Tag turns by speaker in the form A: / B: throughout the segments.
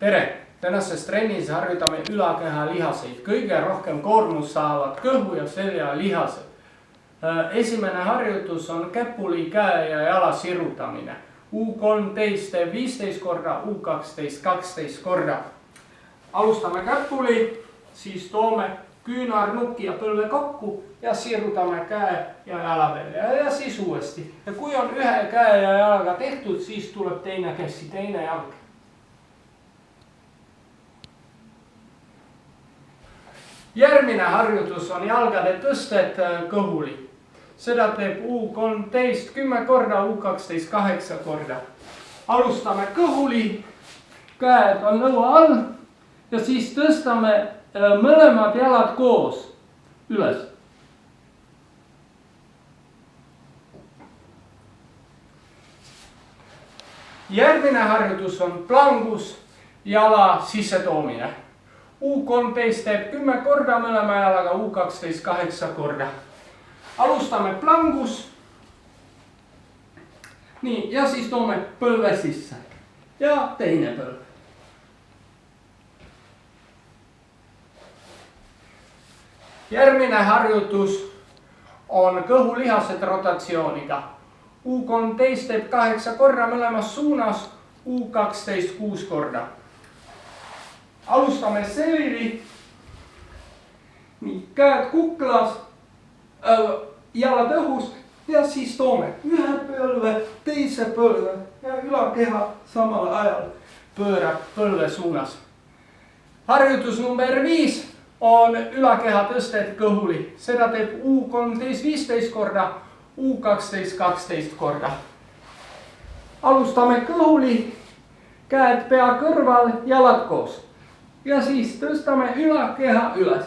A: tere! Tänases trennis harjutame ülakeha lihaseid. Kõige rohkem koormust saavad kõhu ja selja lihased. Esimene harjutus on käpuli, käe ja jala sirutamine. U13 teeb 15 korda, U12 12 korda. Alustame käpuli, siis toome küünarnuki ja põlve kokku ja sirutame käe ja jala välja ja siis uuesti. Ja kui on ühe käe ja jalaga tehtud, siis tuleb teine käsi, teine jalg. Järgmine harjutus on jalgade tõsted kõhuli. Seda teeb U13 10 korda, U12 8 korda. Alustame kõhuli, käed on lõua all ja siis tõstame mõlemad jalad koos üles. Järgmine harjutus on plangus, jala sisse toomine. U13 teeb 10 korda mõlema jalaga, U12 8 korda. Alustame plangus. Nii, ja siis toome põlve sisse. Ja teine põlv. Järgmine harjutus on kõhulihased rotatsiooniga. U13 teeb 8 korda mõlemas suunas, U12 6 korda. Alustame selili. Nii, käed kuklas, jalad õhus ja siis toome ühe põlve, teise põlve ja ülakeha samal ajal pöörab põlve suunas. Harjutus number 5 on ülakeha tõsted kõhuli. Seda teeb U13 15 korda, U12 12 korda. Alustame kõhuli, käed pea kõrval, jalad koos. Ja siis tõstame ülakeha üles.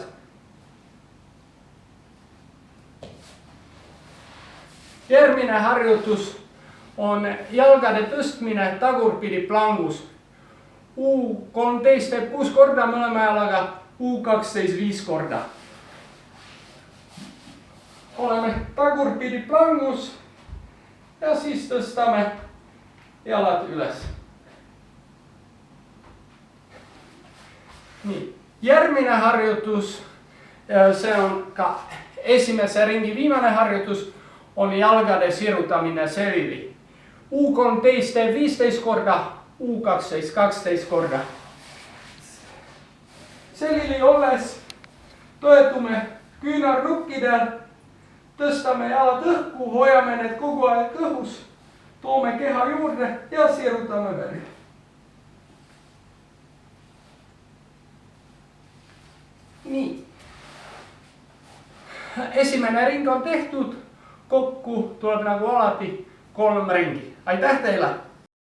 A: Järgmine harjutus on jalgade tõstmine tagurpidi plangus. U13 teeb 6 korda mõlema jalaga, U12 5 korda. Oleme tagurpidi plangus ja siis tõstame jalad üles. Nii, järgmine harjutus, see on ka esimese ringi viimane harjutus, on jalgade sirutamine selili. U13 teeb 15 korda, U12 12 korda. Selili olles toetume küünarnukkidel, tõstame jalad õhku, hoiame need kogu aeg õhus, toome keha juurde ja sirutame veel. Nii. Esimene ring on tehtud, kokku tuleb nagu alati 3 ringi. Aitäh teile!